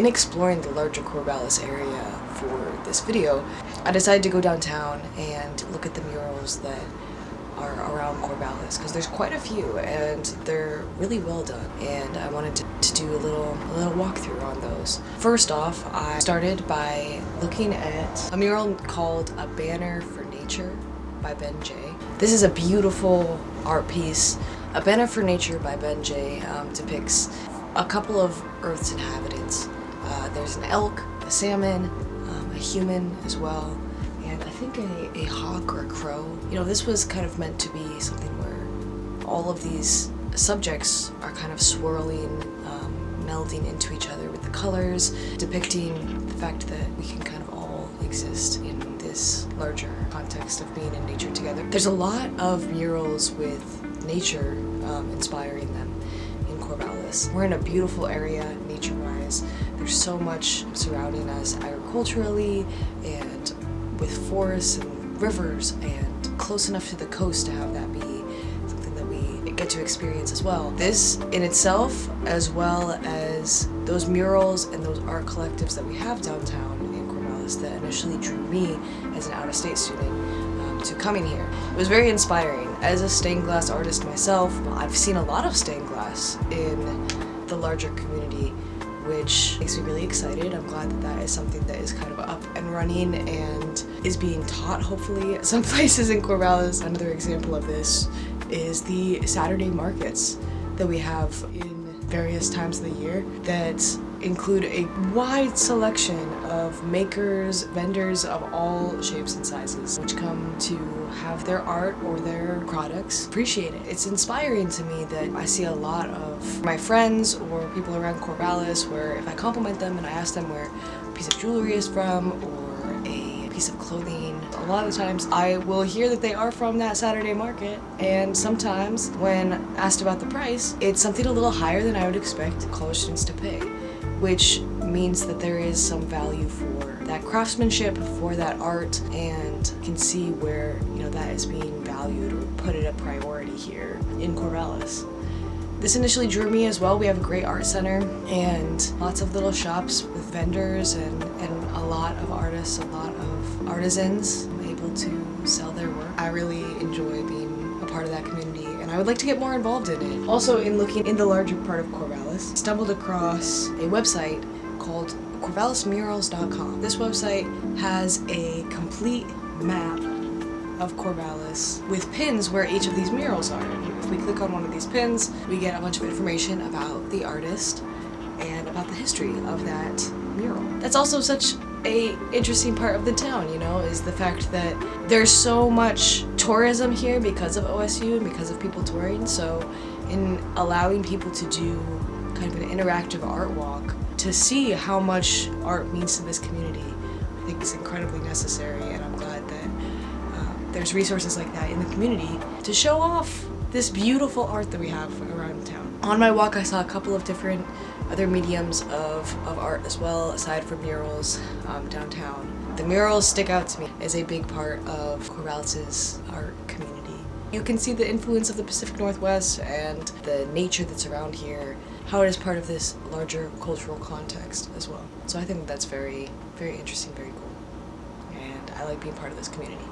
exploring the larger Corvallis area for this video, I decided to go downtown and look at the murals that are around Corvallis, because there's quite a few and they're really well done, and I wanted to do a little walkthrough on those. First off, I started by looking at a mural called A Banner for Nature by Ben J. This is a beautiful art piece. A Banner for Nature by Ben J depicts a couple of Earth's inhabitants. There's an elk, a salmon, a human as well, and I think a hawk or a crow. You know, this was kind of meant to be something where all of these subjects are kind of swirling, melding into each other with the colors, depicting the fact that we can kind of all exist in this larger context of being in nature together. There's a lot of murals with nature inspiring them in Corvallis. We're in a beautiful area nature-wise. There's so much surrounding us agriculturally and with forests and rivers, and close enough to the coast to have that be something that we get to experience as well. This in itself, as well as those murals and those art collectives that we have downtown in Corvallis that initially drew me as an out-of-state student to coming here. It was very inspiring. As a stained glass artist myself, I've seen a lot of stained glass in the larger community, which makes me really excited. I'm glad that that is something that is kind of up and running and is being taught, hopefully, at some places in Corvallis. Another example of this is the Saturday markets that we have in various times of the year that include a wide selection of makers, vendors of all shapes and sizes, which come to have their art or their products appreciated. It's inspiring to me that I see a lot of my friends or people around Corvallis where if I compliment them and I ask them where a piece of jewelry is from or a piece of clothing, a lot of the times I will hear that they are from that Saturday market, and sometimes when asked about the price, it's something a little higher than I would expect college students to pay, which means that there is some value for that craftsmanship, for that art, and can see where, you know, that is being valued or put at a priority here in Corvallis. This initially drew me as well. We have a great art center and lots of little shops with vendors and a lot of artists, a lot of artisans able to sell their work. I really enjoy being a part of that community, and I would like to get more involved in it. Also, in looking in the larger part of Corvallis, I stumbled across a website called corvallismurals.com. This website has a complete map of Corvallis with pins where each of these murals are. If we click on one of these pins, we get a bunch of information about the artist and about the history of that mural. That's also such a interesting part of the town, you know, is the fact that there's so much tourism here because of OSU and because of people touring. So in allowing people to do kind of an interactive art walk to see how much art means to this community, I think is incredibly necessary, and I'm glad that there's resources like that in the community to show off this beautiful art that we have around town. On my walk, I saw a couple of different other mediums of art as well, aside from murals downtown. The murals stick out to me as a big part of Corvallis' art community. You can see the influence of the Pacific Northwest and the nature that's around here, how it is part of this larger cultural context as well. So I think that's very, very interesting, very cool. And I like being part of this community.